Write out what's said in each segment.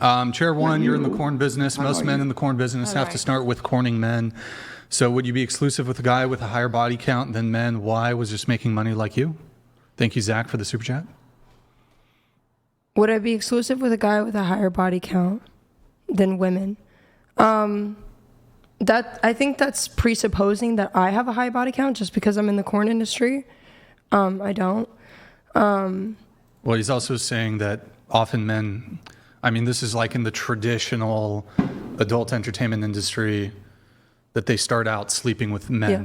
Chair one, you're in the corn business. Most men in the corn business have to start with corning men. So would you be exclusive with a guy with a higher body count than men? Why was just making money like you? Thank you, Zach, for the super chat. Would I be exclusive with a guy with a higher body count than women? I think that's presupposing that I have a high body count just because I'm in the corn industry. I don't. Well, he's also saying that often men, I mean, this is like in the traditional adult entertainment industry, that they start out sleeping with men. Yeah.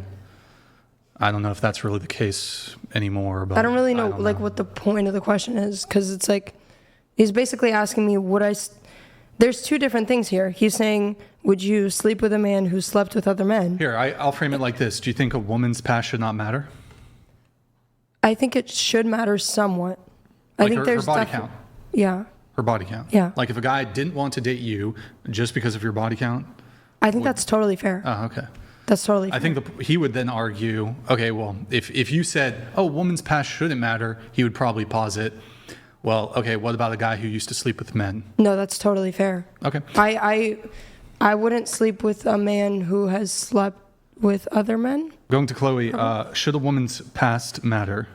I don't know if that's really the case anymore. But I don't really know, what the point of the question is, because it's like, he's basically asking me, there's two different things here. He's saying, would you sleep with a man who slept with other men? Here, I'll frame it like this. Do you think a woman's past should not matter? I think it should matter somewhat. Like I think there's her body count. Yeah. Her body count. Yeah. Like if a guy didn't want to date you just because of your body count. I think that's totally fair. Oh, okay. That's totally fair. I think he would then argue, okay, well, if you said, oh, woman's past shouldn't matter, he would probably posit, well, okay, what about a guy who used to sleep with men? No, that's totally fair. Okay. I wouldn't sleep with a man who has slept with other men. Going to Chloe, should a woman's past matter?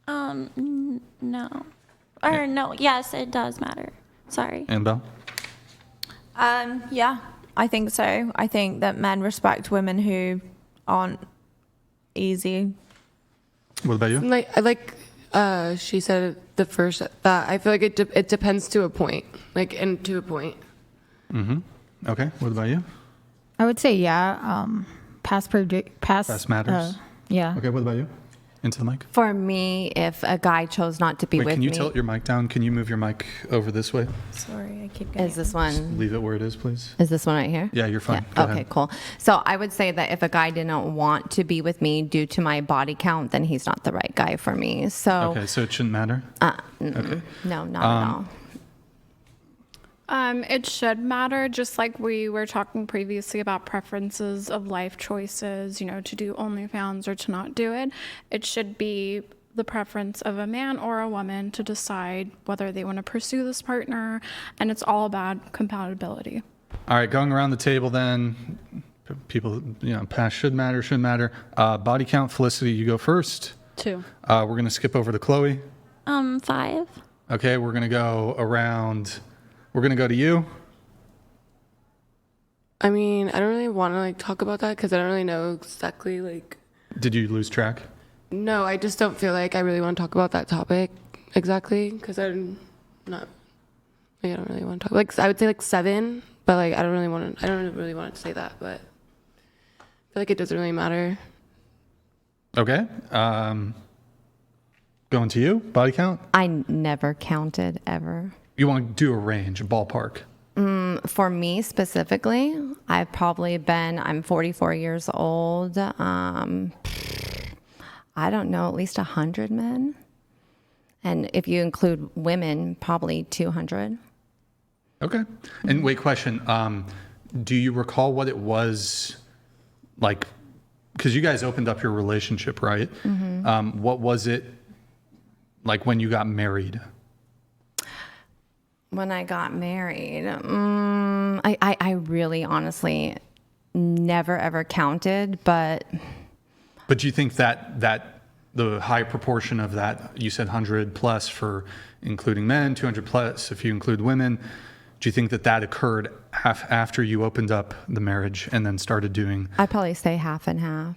No. Or no, yes, it does matter. Sorry. Annabelle? Yeah, I think so. I think that men respect women who aren't easy. What about you? She said the first that I feel like it depends to a point, and to a point. Mm-hmm. Okay. What about you? I would say yeah. Past matters. Yeah. Okay. What about you? Into the mic. For me, if a guy chose not to be with me. Can you tilt your mic down? Can you move your mic over this way? Sorry, I keep getting Is this one? Just leave it where it is, please. Is this one right here? Yeah, you're fine. Yeah. Okay, cool. So I would say that if a guy didn't want to be with me due to my body count, then he's not the right guy for me. So. Okay, so it shouldn't matter? Okay. No, not at all. It should matter, just like we were talking previously about preferences of life choices, to do OnlyFans or to not do it. It should be the preference of a man or a woman to decide whether they want to pursue this partner, and it's all about compatibility. All right, going around the table then, people, past should matter. Body count, Felicity, you go first. 2. We're going to skip over to Chloe. 5. Okay, we're going to go around. We're going to go to you. I mean, I don't really want to talk about that because I don't really know exactly Did you lose track? No, I just don't feel like I really want to talk about that topic exactly because I'm not. I don't really want to talk. I would say 7, but I don't really want to say that. But I feel like it doesn't really matter. Okay. Going to you. Body count. I never counted ever. You want to do a range, a ballpark? For me specifically, I'm 44 years old. I don't know, at least 100 men. And if you include women, probably 200. Okay. And wait, question. Do you recall what it was like? Because you guys opened up your relationship, right? Mm-hmm. What was it like when you got married? When I got married, I really honestly never ever counted, but do you think that the high proportion of that, you said 100 plus for including men, 200 plus if you include women, do you think that occurred after you opened up the marriage and then started doing? I'd probably say half and half.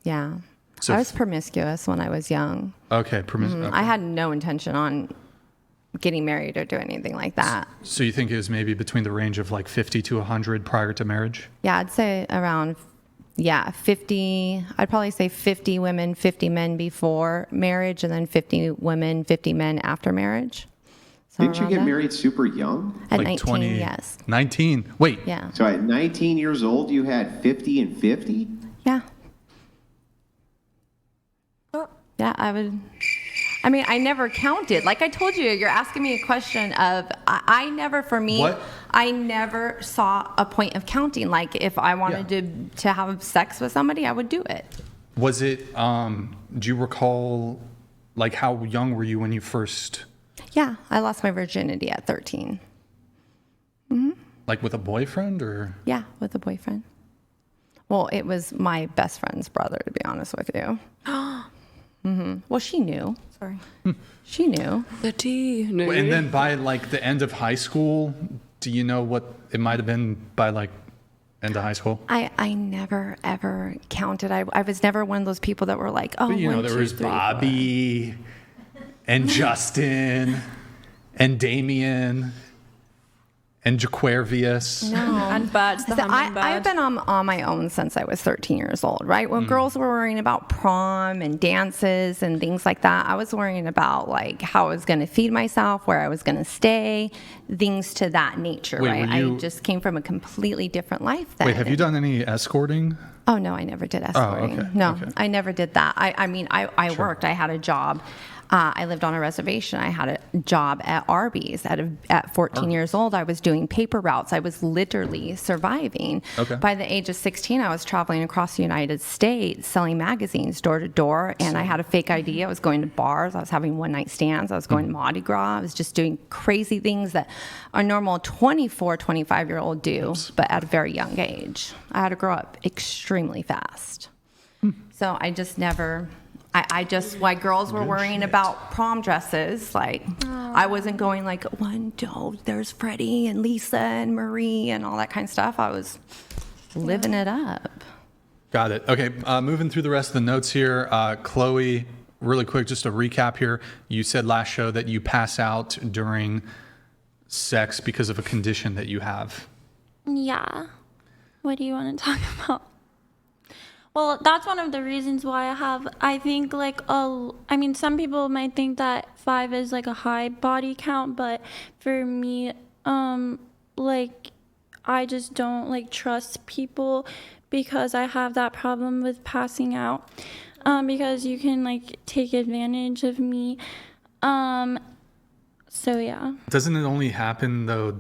Yeah. So I was promiscuous when I was young. Okay, promiscuous. Okay. I had no intention on getting married or do anything like that. So you think it was maybe between the range of 50 to 100 prior to marriage? Yeah, I'd say around, 50. I'd probably say 50 women, 50 men before marriage, and then 50 women, 50 men after marriage. So didn't you get married super young? At 19, yes. 19? Wait. Yeah. So at 19 years old, you had 50 and 50? Yeah. Yeah, I never counted. Like I told you, you're asking me a question of, I never saw a point of counting. Like if I wanted to have sex with somebody, I would do it. Was it, do you recall, how young were you when you first? Yeah, I lost my virginity at 13. Like with a boyfriend or? Yeah, with a boyfriend. Well, it was my best friend's brother, to be honest with you. Well, she knew. Sorry. She knew. The tea. No. And then by like the end of high school, do you know what it might have been by like end of high school? I never, ever counted. I was never one of those people that were like, oh, But, you know, 1, there 2, was 3, 4. Bobby and Justin and Damien and Jaquervius. And birds, the hummingbird. I've been on my own since I was 13 years old, right? When girls were worrying about prom and dances and things like that, I was worrying about like how I was going to feed myself, where I was going to stay, things to that nature, Wait, right? were you- I just came from a completely different life then. Wait, have you done any escorting? Oh, no, I never did escorting. okay, No, okay. I never did that. I mean, I worked. I had a job. I lived on a reservation. I had a job at Arby's. At 14 years old, I was doing paper routes. I was literally surviving. Okay. By the age of 16, I was traveling across the United States, selling magazines door to door, and I had a fake ID. I was going to bars. I was having one-night stands. I was going to Mardi Gras. I was just doing crazy things that a normal 24, 25-year-old do, but at a very young age. I had to grow up extremely fast. So I just never... I just, why girls were worrying about prom dresses, like, I wasn't going like, there's Freddie and Lisa and Marie and all that kind of stuff. I was living it up. Got it. Okay, moving through the rest of the notes here. Chloe, really quick, just a recap here. You said last show that you pass out during sex because of a condition that you have. Yeah. What do you want to talk about? Well, that's one of the reasons why I think like, I mean, some people might think that 5 is like a high body count, but for me, like, I just don't like trust people because I have that problem with passing out, because you can like take advantage of me. So yeah. Doesn't it only happen though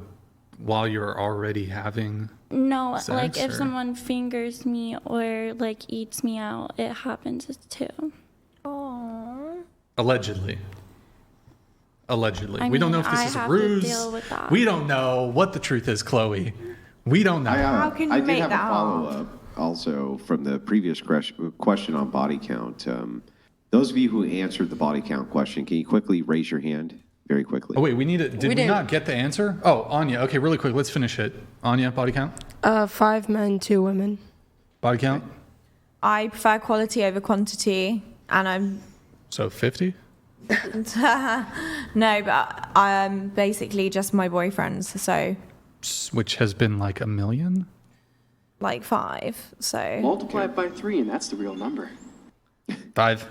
while you're already having? No, Sex, like if or- someone fingers me or like eats me out, it happens too. Allegedly. I We don't know mean, if this I is a have to ruse. deal with that. We don't know what the truth is, Chloe. We don't know. How can you I did make have that a up? follow-up also from the previous question on body count. Those of you who answered the body count question, can you quickly raise your hand? Very quickly. Oh, wait, we need it. Did we not get the answer? Oh, Anya. Okay, really quick. Let's finish it. Anya, body count? 5 men, 2 women. Body count? I prefer quality over quantity, and I'm So 50? no, but I'm basically just my boyfriends, so Which has been like a million? like 5. So Multiply it by 3, and that's the real number. 5.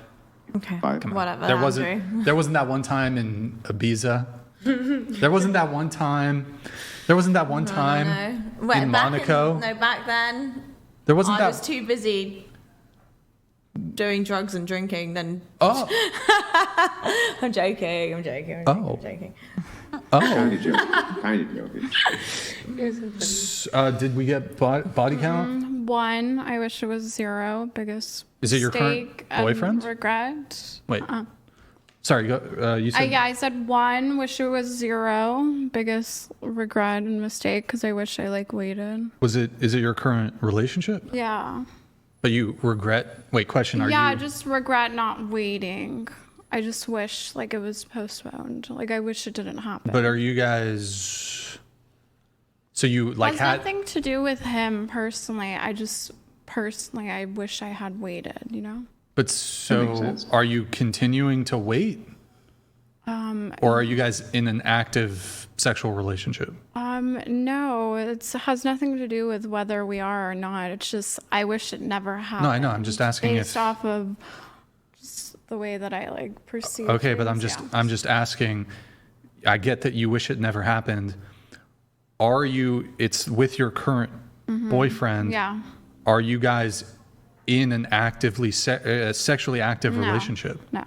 okay, 5. whatever. There Andrew. wasn't that one time in Ibiza. There wasn't that one time. There wasn't that one time No. Wait, in back Monaco. back then There wasn't I that. was too busy doing drugs and drinking. Then Oh, I'm joking. I'm joking. Oh. I'm joking. oh. Kind of joking. Kind of joking. Did we get body count? 1, I wish it was 0. Biggest Is it your current mistake and boyfriend? regret. Wait. Sorry. Go. You said. Yeah, I said 1, wish it was 0. Biggest regret and mistake because I wish I like waited. Is it your current relationship? Yeah. But you regret. Wait. Question. Are Yeah, I you? just regret not waiting. I just wish like it was postponed. Like I wish it didn't happen. But are you guys? So you like has had? nothing to do with him personally. I just personally I wish I had waited, you know? But makes so sense. are you continuing to wait? Or are you guys in an active sexual relationship? No, it has nothing to do with whether we are or not. It's just I wish it never happened. No, I know. I'm just asking based if. off of just the way that I like perceive. Okay, but I'm things, just yeah. I'm just asking. I get that you wish it never happened. Are you? It's with your current boyfriend. Yeah. Are you guys in an actively sexually active No. relationship? No.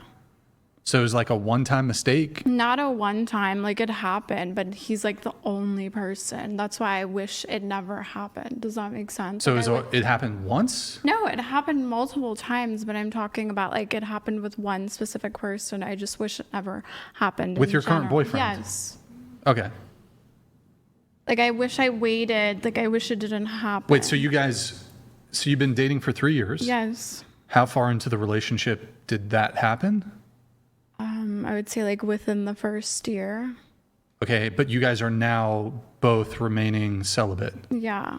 So it was like a one-time mistake. Not a one time, like it happened, but he's like the only person. That's why I wish it never happened. Does that make sense? So Like, it happened once. no, it happened multiple times, but I'm talking about like it happened with one specific person. I just wish it never happened. With in your current general. boyfriend? Yes. Okay. Like, I wish I waited. Like, I wish it didn't happen. Wait, so you've been dating for 3 years? Yes. How far into the relationship did that happen? I would say like within the first year. Okay, but you guys are now both remaining celibate. Yeah.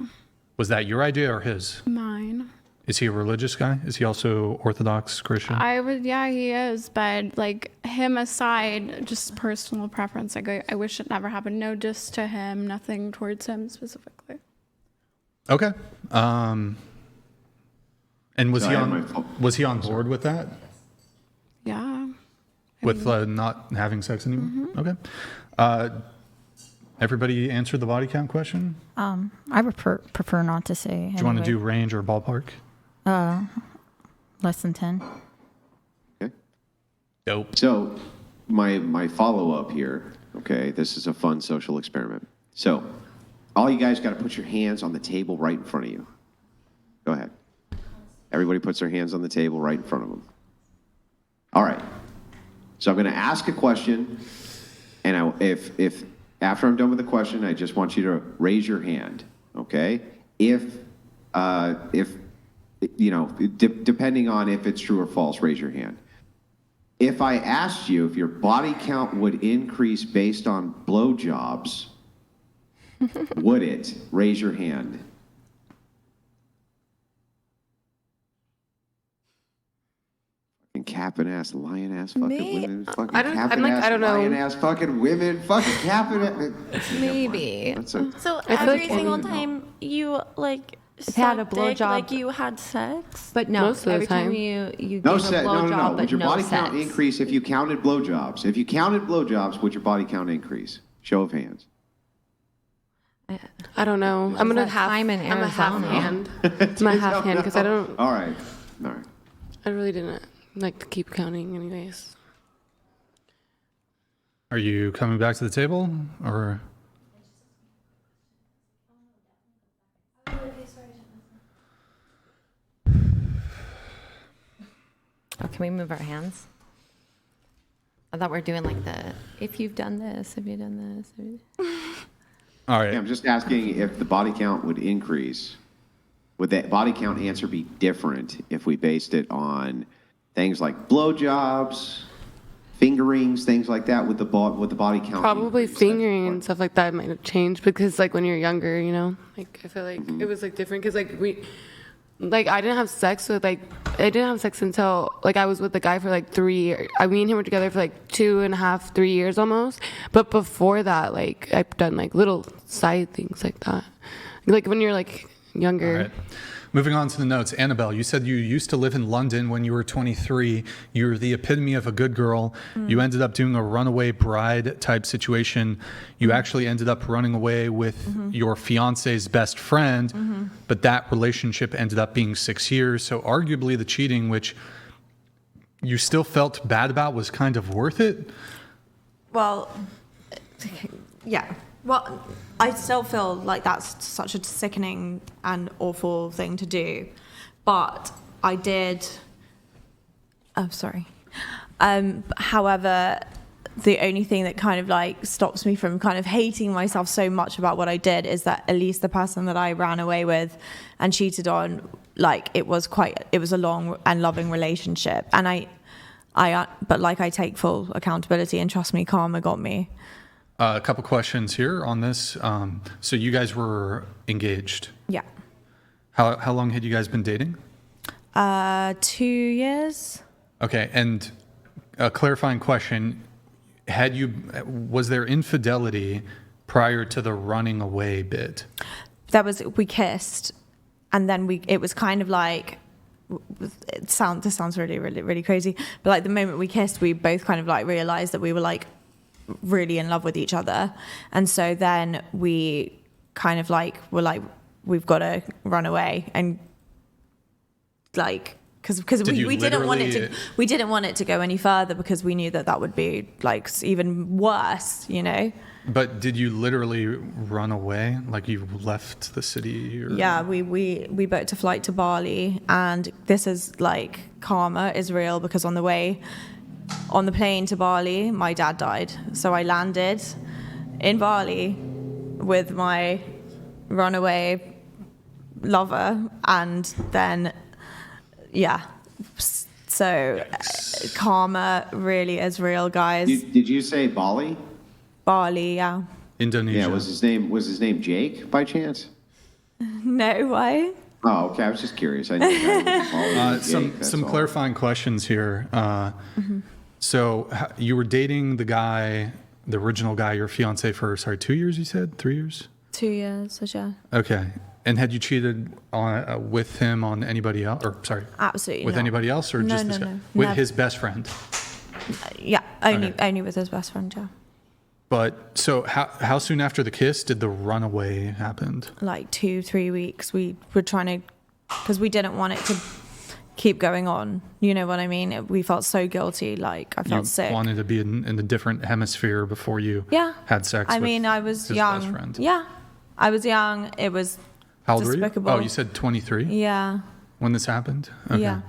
Was that your idea or his? Mine. Is he a religious guy? Is he also Orthodox Christian? Yeah, he is. But like him aside, just personal preference. Like I wish it never happened. No diss to him, nothing towards him specifically. Okay. And was So he I had was he on board with that? Yeah. With not having sex anymore? Mm-hmm. Okay. Everybody answered the body count question? I prefer not to say. Do you want to do range or ballpark? Less than 10? Okay. Dope. So my follow-up here, okay, this is a fun social experiment. So all you guys got to put your hands on the table right in front of you. Go ahead. Everybody puts their hands on the table right in front of them. All right. So I'm going to ask a question, and if after I'm done with the question, I just want you to raise your hand, okay? If you know, depending on if it's true or false, raise your hand. If I asked you if your body count would increase based on blowjobs, would it? Raise your hand. Capping ass, lion ass, fucking women, fucking I don't- I'm capping like, ass, I don't know. lion ass, fucking women, fucking capping ass. Maybe. So feel every like single only- time you like had a sucked dick, blowjob. like you had sex. But no, Most of the every time time. you No gave a sex. No, blowjob, no, no. but Would your no body sex. count increase if you counted blowjobs? If you counted blowjobs, would your body count increase? Show of hands. I don't know. I'm gonna that half. time in I'm a half Arizona? hand. It's my half hand because I don't. All right. All right. I really didn't like to keep counting, anyways. Are you coming back to the table or? Oh, can we move our hands? I thought we were doing like the, if you've done this, have you done this? Have you... All right. Yeah, I'm just asking if the body count would increase. Would that body count answer be different if we based it on things like blowjobs, fingerings, things like that? Would the body count Probably increase? fingering and stuff like that might have changed because like when you're younger, you know, like I feel like it was like different because like I didn't have sex until like I was with the guy for like 3 years. Me and him were together for like 2.5, 3 years almost. But before that, like I've done like little side things like that. Like when you're like younger. All right. Moving on to the notes. Annabelle, you said you used to live in London when you were 23. You're the epitome of a good girl. You ended up doing a runaway bride type situation. You actually ended up running away with your fiance's best friend, but that relationship ended up being 6 years. So arguably the cheating, which you still felt bad about, was kind of worth it. Well, yeah. Well, I still feel like that's such a sickening and awful thing to do. But I did... Oh, sorry. However, the only thing that kind of like stops me from kind of hating myself so much about what I did is that at least the person that I ran away with and cheated on, like it was a long and loving relationship. And but like I take full accountability and trust me, karma got me. A couple questions here on this. So you guys were engaged. Yeah. How long had you guys been dating? 2 years. Okay, and a clarifying question: was there infidelity prior to the running away bit? We kissed, and then it was kind of like, this sounds really, really, really crazy, but like the moment we kissed, we both kind of like realized that we were like really in love with each other. And so then we kind of like were like, we've got to run away, and like because we didn't want it to go any further because we knew that would be like even worse, you know. But did you literally run away? Like you left the city? Or? Yeah, we booked a flight to Bali, and this is like karma is real because on the plane to Bali, my dad died. So I landed in Bali, with my runaway lover, and then so karma really is real, guys. Did you say Bali? Bali, yeah. Indonesia. Yeah, was his name Jake by chance? No way. Oh, okay. I was just curious. I knew that was Bali Jake, Some all. clarifying questions here. So you were dating the guy, the original guy, your fiance, for 2 years? You said 3 years? 2 years, yeah. Okay. And had you cheated on with him on anybody else? Or sorry, Absolutely with not. anybody else, or No, just no, this guy? no. With Never. his best friend. Yeah, only Okay. only with his best friend, yeah. But so how soon after the kiss did the runaway happen? Like 2-3 weeks. We were trying to, because we didn't want it to keep going on. You know what I mean? We felt so guilty. Like I felt You sick. wanted to be in a different hemisphere before you Yeah. had sex. I with mean, I was his young. Best friend. Yeah, I was young. It was How old were you? despicable. Oh, you said 23 Yeah. when this happened. Okay. Yeah.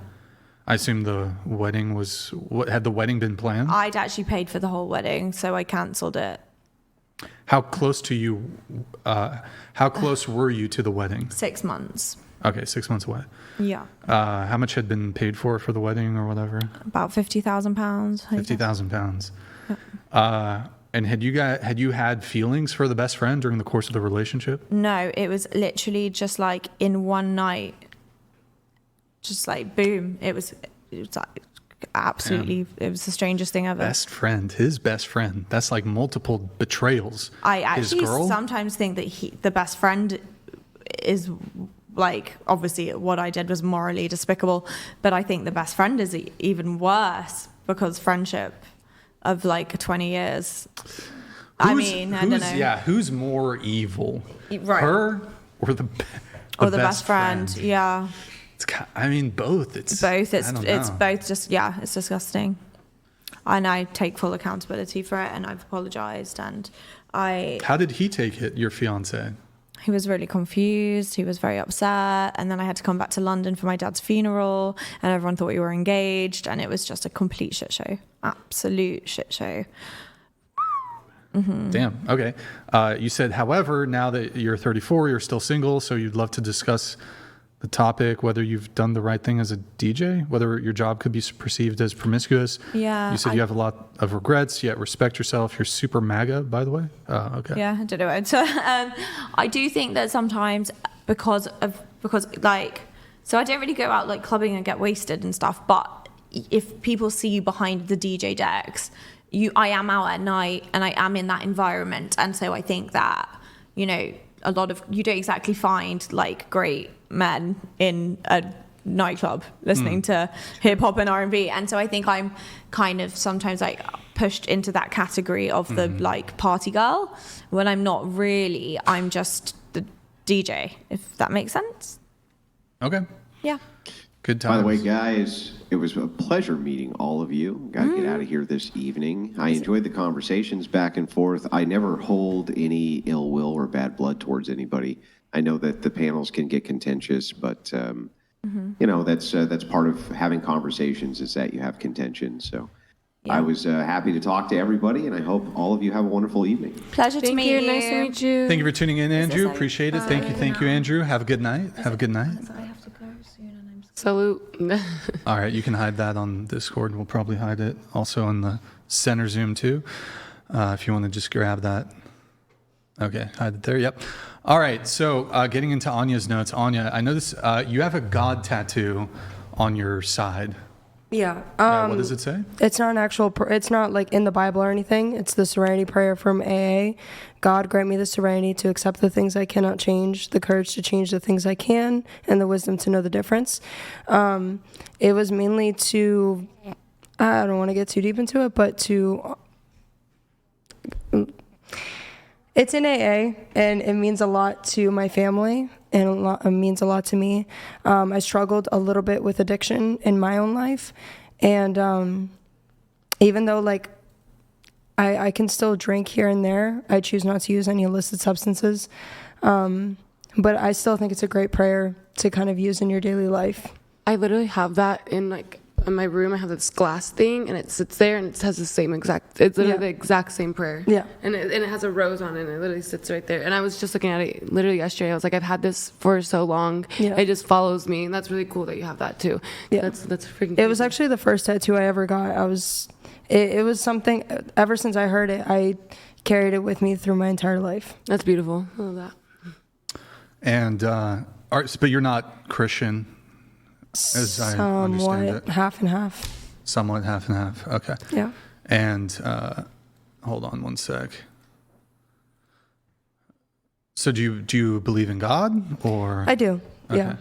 I assume the wedding was. What had the wedding been planned? I'd actually paid for the whole wedding, so I cancelled it. How close to you? How close were you to the wedding? 6 months. Okay, 6 months away. Yeah. How much had been paid for the wedding or whatever? About £50,000. £50,000. And had you had feelings for the best friend during the course of the relationship? No, it was literally just like in one night, just like boom. It was like absolutely, it was the strangest thing ever. Best friend, his best friend. That's like multiple betrayals. I His actually girl? sometimes think that the best friend is like, obviously what I did was morally despicable, but I think the best friend is even worse because friendship of like 20 years. I don't know. Yeah, who's more evil? Right. Her or the best friend. Yeah. I mean, both. It's Both. It's I don't it's know. both just, yeah, it's disgusting. And I take full accountability for it, and I've apologized, and How did he take it, your fiance? he was really confused. He was very upset. And then I had to come back to London for my dad's funeral, and everyone thought we were engaged, and it was just a complete shit show. Absolute shit show. Damn. Okay. You said, however, now that you're 34, you're still single, so you'd love to discuss the topic, whether you've done the right thing as a DJ, whether your job could be perceived as promiscuous. Yeah. You said you have a lot of regrets, yet respect yourself. You're super MAGA, by the way. Okay. Yeah, I don't know. So I do think that sometimes because like, so I don't really go out like clubbing and get wasted and stuff, but if people see you behind the DJ decks, I am out at night and I am in that environment. And so I think that, you know, you don't exactly find like great men in a nightclub listening to hip hop and R&B. And so I think I'm kind of sometimes like pushed into that category of the like party girl when I'm not really. I'm just the DJ, if that makes sense. Okay. Yeah. Good times. By the way, guys, it was a pleasure meeting all of you. Got to get out of here this evening. I enjoyed the conversations back and forth. I never hold any ill will or bad blood towards anybody. I know that the panels can get contentious, but you know, that's part of having conversations is that you have contention. So Yeah. I was happy to talk to everybody, and I hope all of you have a wonderful evening. Pleasure to Thank meet you. you. Nice to meet you. Thank you for tuning in, Andrew. Appreciate it. Thank you, Andrew. Have a good night. Have a good night. I have to go soon, and I'm Salute. All right, you can hide that on Discord. We'll probably hide it also on the center Zoom too, if you want to just grab that. Okay, hide it there. Yep. All right, so getting into Anya's notes. Anya, I noticed you have a God tattoo on your side. Yeah. What does it say? It's not an actual, it's not like in the Bible or anything. It's the serenity prayer from AA. God grant me the serenity to accept the things I cannot change, the courage to change the things I can, and the wisdom to know the difference. It was mainly to, I don't want to get too deep into it, but to, it's in AA, and it means a lot to my family, and it means a lot to me. I struggled a little bit with addiction in my own life, and even though like I can still drink here and there, I choose not to use any illicit substances, but I still think it's a great prayer to kind of use in your daily life. I literally have that in like in my room, I have this glass thing, and it sits there, and it has the same exact. It's literally Yeah. the exact same prayer. Yeah. And it has a rose on it, and it literally sits right there. And I was just looking at it literally yesterday. I was like, I've had this for so long. Yeah. It just follows me, and that's really cool that you have that too. Yeah. That's freaking. It was crazy. actually the first tattoo I ever got. It was something, ever since I heard it, I carried it with me through my entire life. That's beautiful. I love that. And, but you're not Christian, as I understand Somewhat it. half and half. Somewhat half and half. Okay. Yeah. And hold on one sec. So do you believe in God, or? I do. Yeah.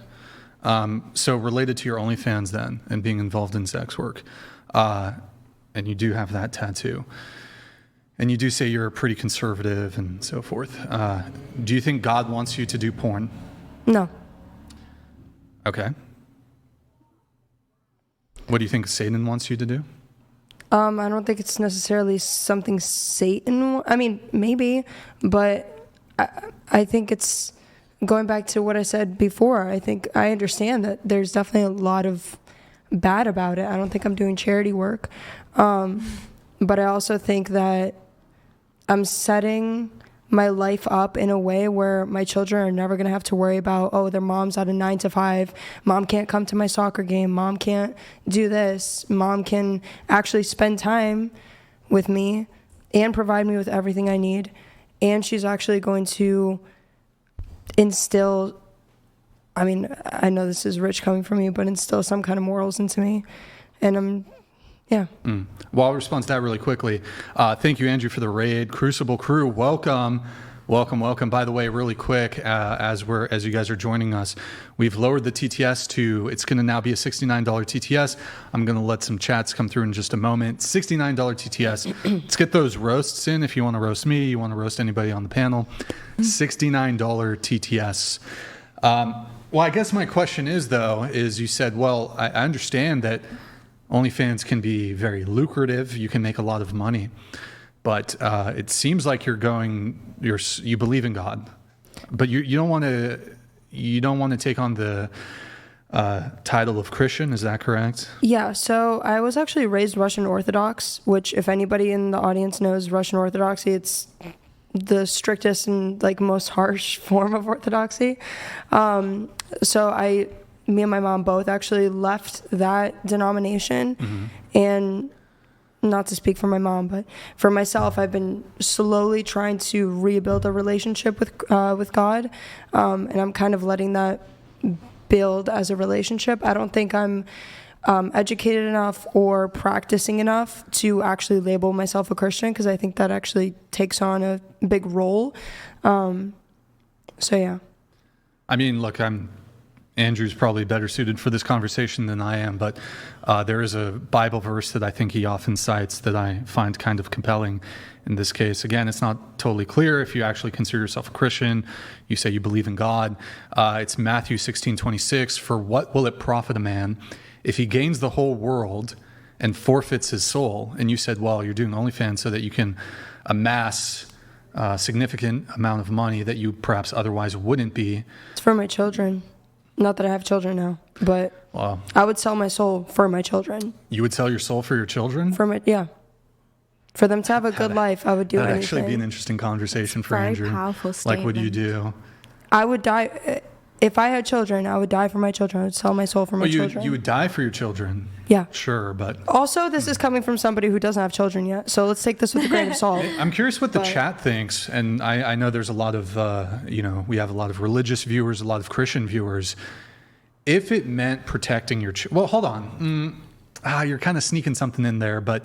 So related to your OnlyFans then, and being involved in sex work, and you do have that tattoo, and you do say you're pretty conservative and so forth. Do you think God wants you to do porn? No. Okay. What do you think Satan wants you to do? I don't think it's necessarily something Satan. I mean, maybe, but I think it's going back to what I said before. I think I understand that there's definitely a lot of bad about it. I don't think I'm doing charity work, but I also think that I'm setting my life up in a way where my children are never going to have to worry about, oh, their mom's at a 9 to 5. Mom can't come to my soccer game. Mom can't do this. Mom can actually spend time with me and provide me with everything I need. And she's actually going to instill, I mean, I know this is rich coming from me, but instill some kind of morals into me. And yeah. Well, I'll respond to that really quickly. Thank you, Andrew, for the raid. Crucible crew, welcome. Welcome. By the way, really quick, as you guys are joining us, we've lowered the TTS to, it's going to now be a $69 TTS. I'm going to let some chats come through in just a moment. $69 TTS. Let's get those roasts in. If you want to roast me, you want to roast anybody on the panel, $69 TTS. Well, I guess my question is, though, is you said, well, I understand that OnlyFans can be very lucrative. You can make a lot of money, but it seems like you believe in God, but you don't want to take on the title of Christian. Is that correct? Yeah. So I was actually raised Russian Orthodox, which, if anybody in the audience knows Russian Orthodoxy, it's the strictest and most harsh form of Orthodoxy. So me and my mom both actually left that denomination. Mm-hmm. And not to speak for my mom, but for myself, I've been slowly trying to rebuild a relationship with God. And I'm kind of letting that build as a relationship. I don't think I'm educated enough or practicing enough to actually label myself a Christian, because I think that actually takes on a big role. So yeah. I mean, look, Andrew's probably better suited for this conversation than I am, but there is a Bible verse that I think he often cites that I find kind of compelling in this case. Again, it's not totally clear if you actually consider yourself a Christian. You say you believe in God. It's Matthew 16:26. For what will it profit a man if he gains the whole world and forfeits his soul? And you said, well, you're doing OnlyFans so that you can amass a significant amount of money that you perhaps otherwise wouldn't be. It's for my children. Not that I have children now, but Wow. I would sell my soul for my children. You would sell your soul for your children? For them to have a good life, I would do That'd anything. actually be an interesting conversation for Very Andrew. powerful Like, what do you statement. do? I would die. If I had children, I would die for my children. I would sell my soul for my children. You would die for your children? Yeah. Sure, but Also, this is coming from somebody who doesn't have children yet, so let's take this with a grain of salt. I'm curious what the chat thinks, and I know there's a lot of, we have a lot of religious viewers, a lot of Christian viewers. If it meant protecting your well, hold on. You're kind of sneaking something in there, but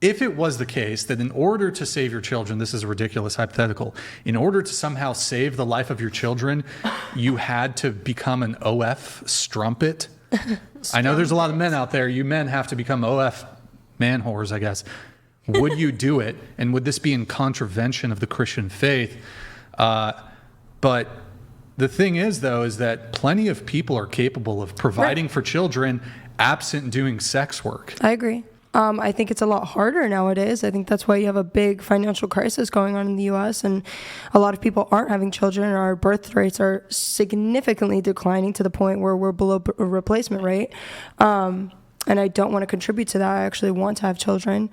if it was the case that in order to save your children, this is a ridiculous hypothetical, in order to somehow save the life of your children, you had to become an OF strumpet. I know there's a lot of men out there. You men have to become OF man whores, I guess. Would you do it? And would this be in contravention of the Christian faith? But the thing is, though, is that plenty of people are capable of providing for children absent doing sex work. I agree. I think it's a lot harder nowadays. I think that's why you have a big financial crisis going on in the U.S. and a lot of people aren't having children. Our birth rates are significantly declining to the point where we're below a replacement rate. and I don't want to contribute to that. I actually want to have children.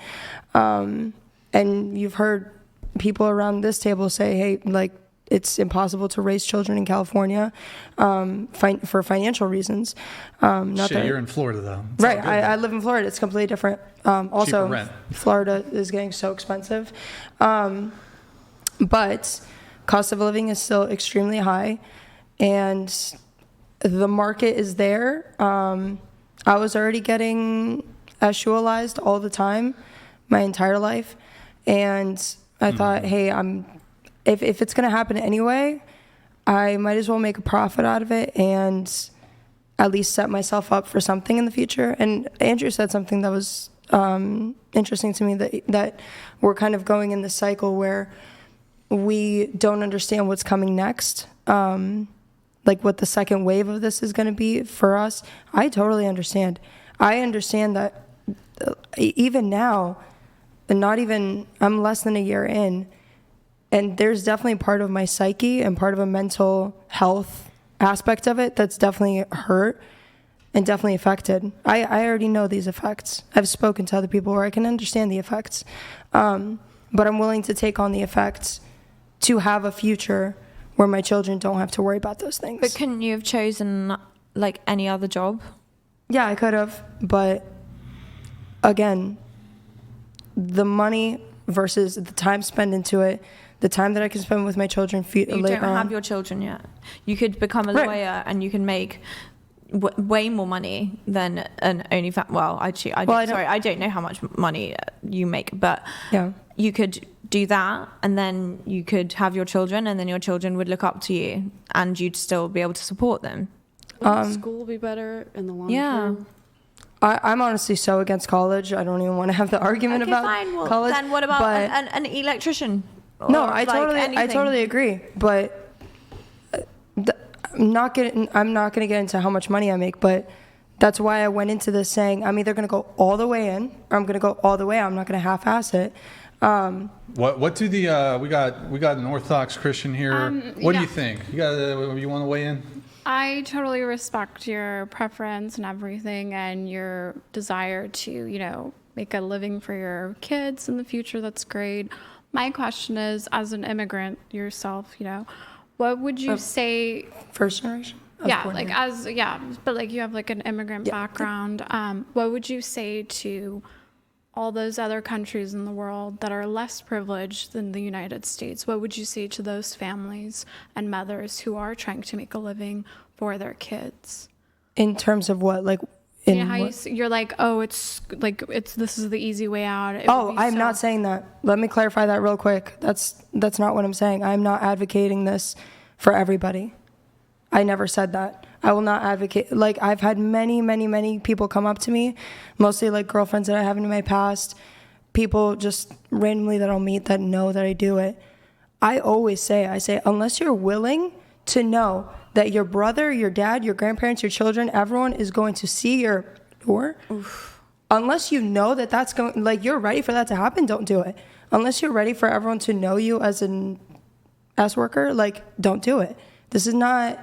And you've heard people around this table say, hey, like, it's impossible to raise children in California for financial reasons. You're in Florida, though. It's right. all good, I live in Florida. It's completely different. Also, rent. Florida is getting so expensive. But cost of living is still extremely high. And the market is there. I was already getting actualized all the time my entire life. And I thought, hey, if it's going to happen anyway, I might as well make a profit out of it and at least set myself up for something in the future. And Andrew said something that was interesting to me, that we're kind of going in this cycle where we don't understand what's coming next, like what the second wave of this is going to be for us. I totally understand. I understand that even now, and I'm less than a year in, and there's definitely part of my psyche and part of a mental health aspect of it that's definitely hurt and definitely affected. I already know these effects. I've spoken to other people where I can understand the effects. But I'm willing to take on the effects to have a future where my children don't have to worry about those things. But couldn't you have chosen like any other job? Yeah, I could have. But again, the money versus the time spent into it, the time that I can spend with my children You don't have your children yet. You could become a lawyer and you can make way more money than an OnlyFans. Well, I don't know how much money you make, but yeah, you could do that, and then you could have your children, and then your children would look up to you, and you'd still be able to support them. Would school be better in the long term? I'm honestly so against college. I don't even want to have the argument about college. Then what about an electrician? No, I totally agree. But I'm not going to get into how much money I make, but that's why I went into this saying I'm either going to go all the way in or I'm going to go all the way out. I'm not going to half-ass it. What do the we got an Orthodox Christian here. What do you think? You want to weigh in? I totally respect your preference and everything, and your desire to, make a living for your kids in the future. That's great. My question is, as an immigrant yourself, what would you say? First generation? Yeah, but you have like an immigrant background. What would you say to all those other countries in the world that are less privileged than the United States? What would you say to those families and mothers who are trying to make a living for their kids? In terms of what, like? You're like, this is the easy way out. I'm not saying that. Let me clarify that real quick. That's not what I'm saying. I'm not advocating this for everybody. I never said that. I will not advocate. Like, I've had many, many, many people come up to me, mostly like girlfriends that I have in my past, people just randomly that I'll meet that know that I do it. I always say, unless you're willing to know that your brother, your dad, your grandparents, your children, everyone is going to see your door. Oof. Unless you know that that's going, like, you're ready for that to happen, don't do it. Unless you're ready for everyone to know you as an S worker, like, don't do it. This is not,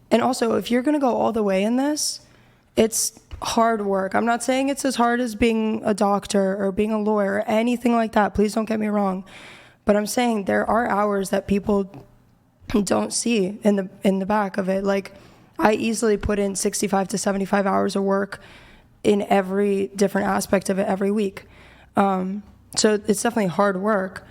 and also, if you're going to go all the way in this, it's hard work. I'm not saying it's as hard as being a doctor or being a lawyer or anything like that. Please don't get me wrong. But I'm saying there are hours that people don't see in the back of it. Like, I easily put in 65 to 75 hours of work in every different aspect of it every week. So it's definitely hard work.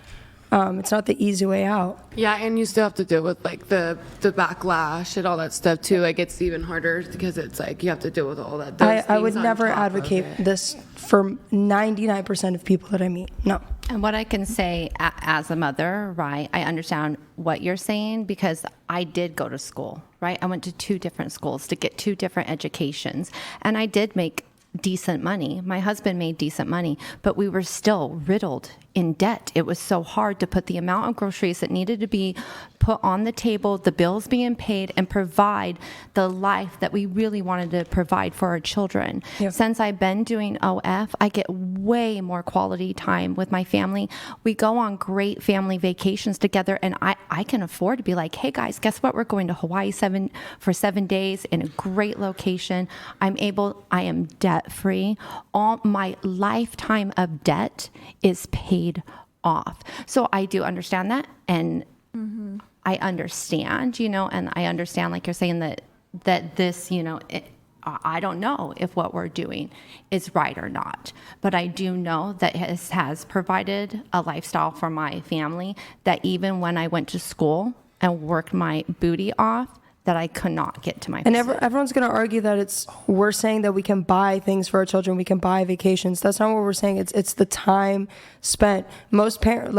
It's not the easy way out. Yeah, and you still have to deal with like the backlash and all that stuff too. Like, it's even harder because it's like you have to deal with all that. I would never advocate this for 99% of people that I meet. No. And what I can say as a mother, right, I understand what you're saying because I did go to school, right? I went to 2 different schools to get 2 different educations, and I did make decent money. My husband made decent money, but we were still riddled in debt. It was so hard to put the amount of groceries that needed to be put on the table, the bills being paid, and provide the life that we really wanted to provide for our children. Yep. Since I've been doing OF, I get way more quality time with my family. We go on great family vacations together, and I can afford to be like, hey guys, guess what? We're going to Hawaii for 7 days in a great location. I am debt free. All my lifetime of debt is paid off. So I do understand that, and I understand, and I understand, like you're saying, that this, I don't know if what we're doing is right or not, but I do know that it has provided a lifestyle for my family that even when I went to school and worked my booty off, that I could not get to my And pursuit. everyone's going to argue that we're saying that we can buy things for our children, we can buy vacations. That's not what we're saying. It's the time spent. Most parents,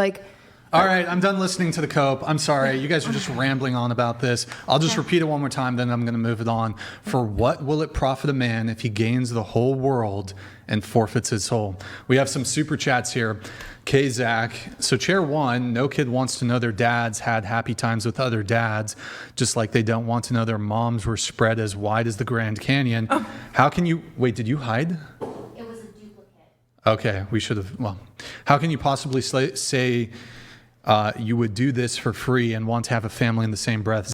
All right, I'm done listening to the cope. I'm sorry. You guys are just rambling on about this. I'll just repeat it one more time, then I'm going to move it on. For what will it profit a man if he gains the whole world and forfeits his soul? We have some super chats here. K. Zach. So chair one, no kid wants to know their dads had happy times with other dads, just like they don't want to know their moms were spread as wide as the Grand Canyon. How can you, wait, did you hide? It was a duplicate. Okay, we should have, how can you possibly say you would do this for free and want to have a family in the same breath?